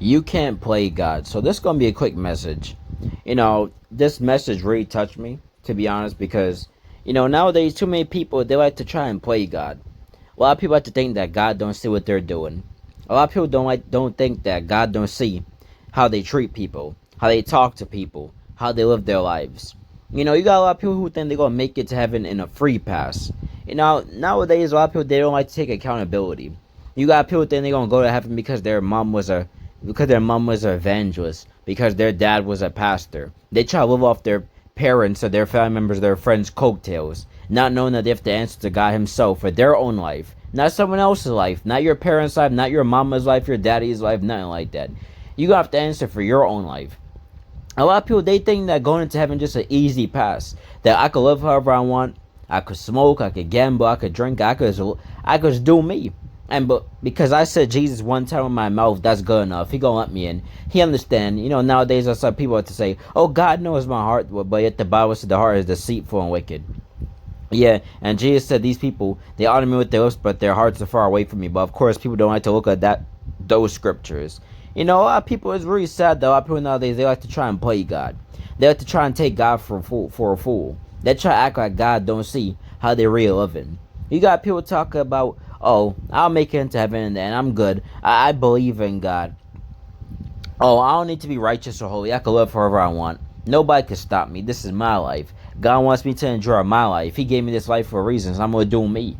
You can't play God. So this is gonna be a quick message. This message really touched me, to be honest, because nowadays too many people they like to try and play God. A lot of people like to think that God don't see what they're doing. A lot of people don't think that God don't see how they treat people, how they talk to people, how they live their lives. You got a lot of people who think they're gonna make it to heaven in a free pass. Nowadays a lot of people they don't like to take accountability. You got people think they're gonna go to heaven because their mom was an evangelist, because their dad was a pastor. They try to live off their parents or their family members, their friends' coattails, not knowing that they have to answer to God Himself for their own life, not someone else's life, not your parents' life, not your mama's life, your daddy's life, nothing like that. You have to answer for your own life. A lot of people they think that going into heaven is just an easy pass. That I could live however I want. I could smoke. I could gamble. I could drink. I could just do me. But because I said Jesus one time in my mouth, that's good enough. He gonna let me in. He understand. Nowadays I saw people like to say, "Oh, God knows my heart," but yet the Bible said the heart is deceitful and wicked. Yeah, and Jesus said these people they honor me with their lips, but their hearts are far away from me. But of course, people don't like to look at those scriptures. A lot of people, it's really sad that a lot of people nowadays, they like to try and play God. They like to try and take God for a fool. They try to act like God don't see how they really living. You got people talking about, oh, I'll make it into heaven and I'm good. I believe in God. Oh, I don't need to be righteous or holy. I can live forever I want. Nobody can stop me. This is my life. God wants me to enjoy my life. He gave me this life for a reason, so I'm going to do me.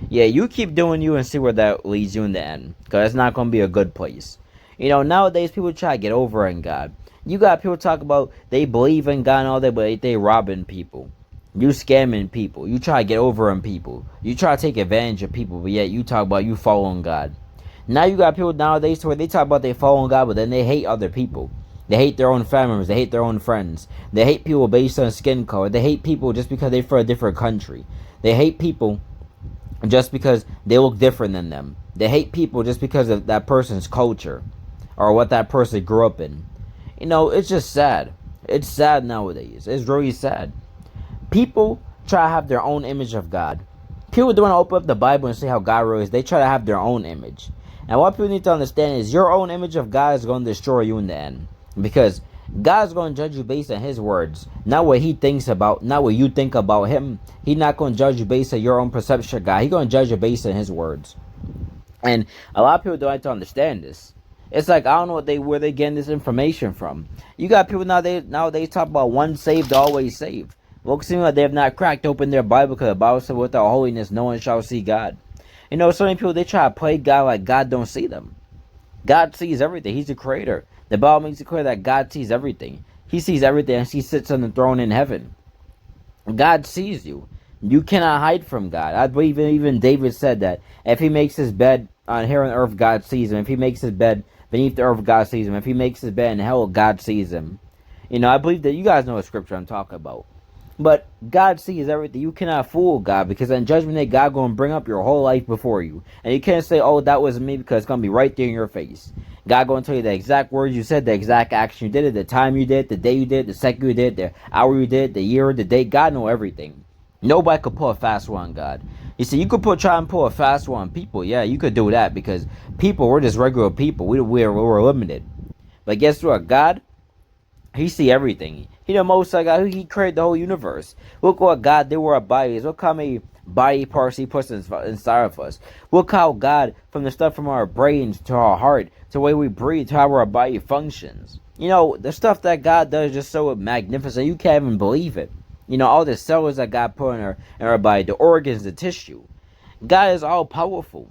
Yeah, you keep doing you and see where that leads you in the end, because it's not going to be a good place. Nowadays people try to get over in God. You got people talk about they believe in God and all that, but they robbing people. You scamming people. You try to get over on people. You try to take advantage of people, but yet you talk about you following God. Now you got people nowadays to where they talk about they following God, but then they hate other people. They hate their own family members. They hate their own friends. They hate people based on skin color. They hate people just because they're from a different country. They hate people just because they look different than them. They hate people just because of that person's culture or what that person grew up in. It's just sad. It's sad nowadays. It's really sad. People try to have their own image of God. People don't want to open up the Bible and say how God really is. They try to have their own image. And what people need to understand is your own image of God is going to destroy you in the end. Because God's going to judge you based on His words, not what He thinks about, not what you think about Him. He's not going to judge you based on your own perception of God. He's going to judge you based on His words. And a lot of people don't like to understand this. It's like, I don't know where they getting this information from. You got people nowadays talk about once saved, always saved. Well, it seems like they have not cracked open their Bible, because the Bible said without holiness no one shall see God. So many people, they try to play God like God don't see them. God sees everything. He's the creator. The Bible makes it clear that God sees everything. He sees everything as He sits on the throne in heaven. God sees you. You cannot hide from God. I believe even David said that. If he makes his bed on here on earth, God sees him. If he makes his bed beneath the earth, God sees him. If he makes his bed in hell, God sees him. I believe that you guys know what scripture I'm talking about. But God sees everything. You cannot fool God, because on Judgment Day, God going to bring up your whole life before you. And you can't say, oh, that was me, because it's going to be right there in your face. God going to tell you the exact words you said, the exact action you did it, the time you did, the day you did, the second you did, the hour you did, the year, the date. God know everything. Nobody could pull a fast one on God. You see, you could try and pull a fast one on people. Yeah, you could do that, because people, we're just regular people. We're limited. But guess what? God, He see everything. He the Most High God. He created the whole universe. Look what God did with our bodies. Look how many body parts He puts inside of us. Look how God, from the stuff from our brains to our heart, to the way we breathe, to how our body functions. The stuff that God does is just so magnificent. You can't even believe it. All the cells that God put in our body, the organs, the tissue. God is all powerful.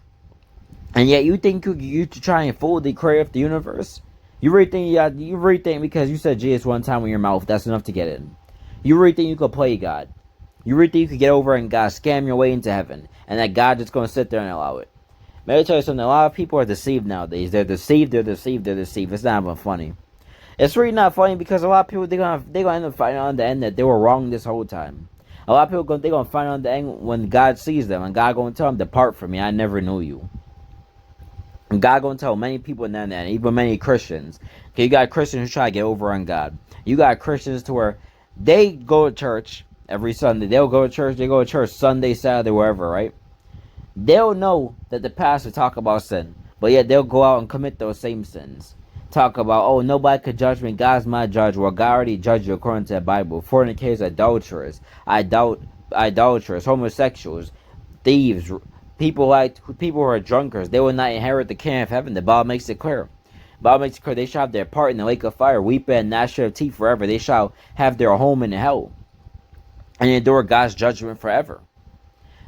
And yet you think you to try and fool the creator of the universe? You really think because you said Jesus one time with your mouth, that's enough to get in? You really think you could play God? You really think you could get over and God scam your way into heaven, and that God just going to sit there and allow it? Let me tell you something. A lot of people are deceived nowadays. They're deceived. It's not even funny. It's really not funny, because a lot of people, they're gonna end up finding out in the end that they were wrong this whole time. A lot of people they're gonna find out in the end when God sees them, and God gonna tell them, "Depart from me, I never knew you." And God gonna tell many people in that end, even many Christians. Okay, you got Christians who try to get over on God. You got Christians to where they go to church every Sunday. They'll go to church. They go to church Sunday, Saturday, wherever, right? They'll know that the pastor talk about sin, but yet they'll go out and commit those same sins. talk about, oh, nobody could judge me, God's my judge. Well, God already judged you according to the Bible. Fornicators, idolaters, homosexuals, thieves, people who are drunkards, they will not inherit the kingdom of heaven. The Bible makes it clear. The Bible makes it clear they shall have their part in the lake of fire, weeping and gnashing of teeth forever. They shall have their home in hell and endure God's judgment forever.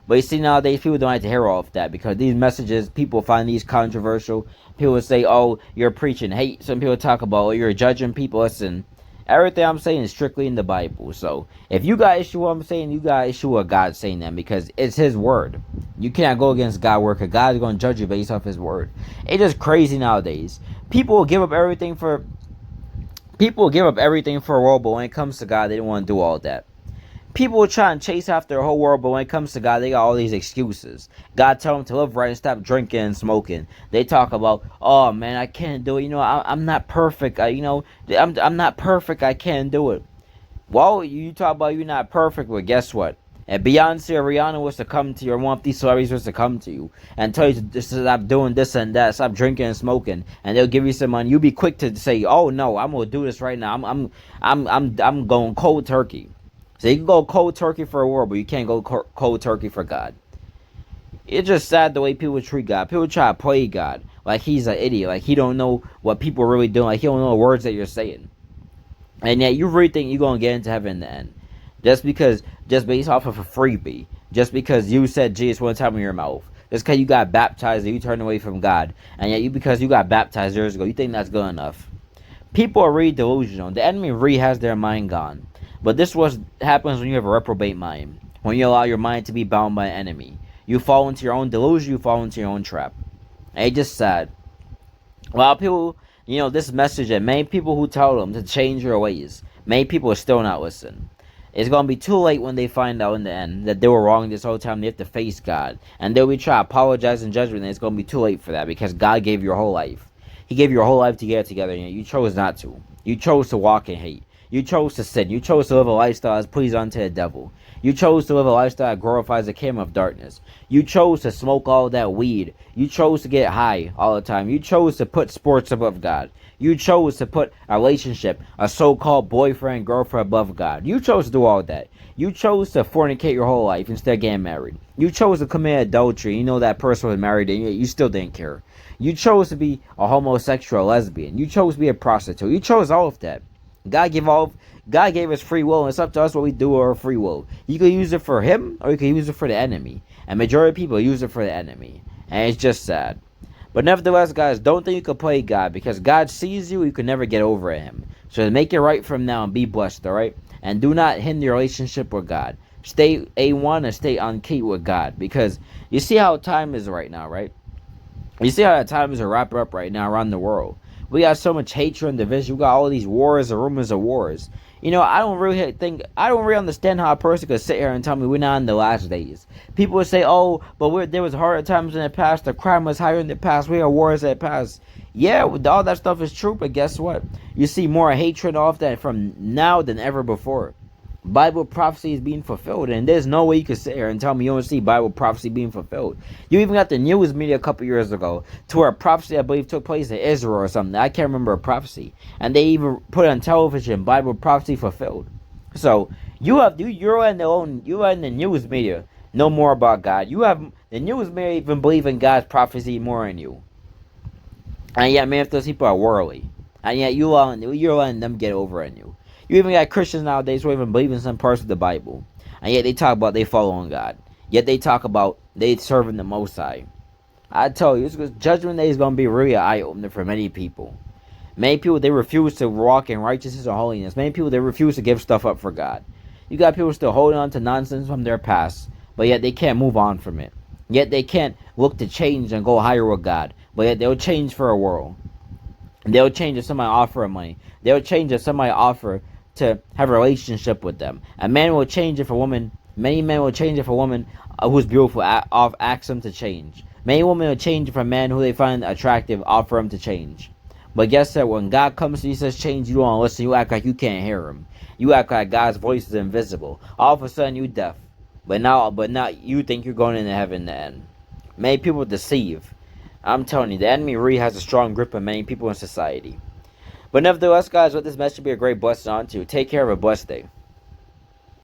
But you see, nowadays people don't like to hear all of that because these messages, people find these controversial. People say, oh, you're preaching hate. Some people talk about, oh, you're judging people. Listen, everything I'm saying is strictly in the Bible. So if you got issue with what I'm saying, you got issue with God saying that because it's His word. You cannot go against God's word because God is going to judge you based off His word. It's just crazy nowadays. People will give up everything for a world, but when it comes to God, they don't want to do all that. People will try and chase after the whole world, but when it comes to God, they got all these excuses. God tell them to live right and stop drinking and smoking. They talk about, oh man, I can't do it. I'm not perfect. I'm not perfect. I can't do it. Well, you talk about you're not perfect, but guess what? If Beyonce or Rihanna was to come to you, or one of these celebrities was to come to you and tell you to stop doing this and that, stop drinking and smoking, and they'll give you some money, you'll be quick to say, "Oh no, I'm gonna do this right now. I'm going cold turkey." So you can go cold turkey for a world, but you can't go cold turkey for God. It's just sad the way people treat God. People try to play God like He's an idiot, like He don't know what people are really doing, like He don't know the words that you're saying, and yet you really think you're gonna get into heaven in the end, just based off of a freebie, just because you said Jesus one time in your mouth, just because you got baptized and you turned away from God, and yet because you got baptized years ago, you think that's good enough. People are really delusional. The enemy really has their mind gone. But this what happens when you have a reprobate mind. When you allow your mind to be bound by an enemy. You fall into your own delusion, you fall into your own trap. And it's just sad. A lot of people, this message, and many people who tell them to change your ways, many people are still not listening. It's going to be too late when they find out in the end that they were wrong this whole time. They have to face God. And they'll be trying to apologize in judgment, and it's going to be too late for that because God gave you your whole life. He gave you your whole life to get it together, and you chose not to. You chose to walk in hate. You chose to sin. You chose to live a lifestyle as pleasing unto the devil. You chose to live a lifestyle that glorifies the kingdom of darkness. You chose to smoke all that weed. You chose to get high all the time. You chose to put sports above God. You chose to put a relationship, a so-called boyfriend, girlfriend above God. You chose to do all that. You chose to fornicate your whole life instead of getting married. You chose to commit adultery. You know that person was married and you still didn't care. You chose to be a homosexual, lesbian. You chose to be a prostitute. You chose all of that. God gave us free will, and it's up to us what we do with our free will. You can use it for Him, or you can use it for the enemy. And majority of people use it for the enemy, and it's just sad. But nevertheless, guys, don't think you can play God because God sees you. You can never get over at Him. So make it right from now and be blessed, all right? And do not hinder your relationship with God. Stay A1 and stay on key with God because you see how time is right now, right? You see how that time is wrapping up right now around the world. We got so much hatred and division. We got all these wars and rumors of wars. I don't really understand how a person could sit here and tell me we're not in the last days. People would say, oh, but there was harder times in the past. The crime was higher in the past. We had wars in the past. Yeah, all that stuff is true, but guess what? You see more hatred off that from now than ever before. Bible prophecy is being fulfilled, and there's no way you can sit here and tell me you don't see Bible prophecy being fulfilled. You even got the news media a couple years ago to where a prophecy I believe took place in Israel or something. I can't remember a prophecy, and they even put on television Bible prophecy fulfilled. So you're in the news media know more about God. You have the news media even believe in God's prophecy more than you, and yet many of those people are worldly, and yet you're letting them get over on you. You even got Christians nowadays who even believe in some parts of the Bible. And yet they talk about they following God. Yet they talk about they serving the Most High. I tell you, Judgment Day is going to be really an eye-opener for many people. Many people, they refuse to walk in righteousness or holiness. Many people, they refuse to give stuff up for God. You got people still holding on to nonsense from their past. But yet they can't move on from it. Yet they can't look to change and go higher with God. But yet they'll change for a world. They'll change if somebody offer them money. They'll change if somebody offer to have a relationship with them. A man will change if a woman. Many men will change if a woman who's beautiful asks them to change. Many women will change if a man who they find attractive offer them to change. But guess what? When God comes to you and says change, you don't want to listen. You act like you can't hear Him. You act like God's voice is invisible. All of a sudden you deaf. But now you think you're going into heaven in the end. Many people deceive. I'm telling you, the enemy really has a strong grip on many people in society. But nevertheless, guys, let this message be a great blessing on to you. Take care of a blessed day.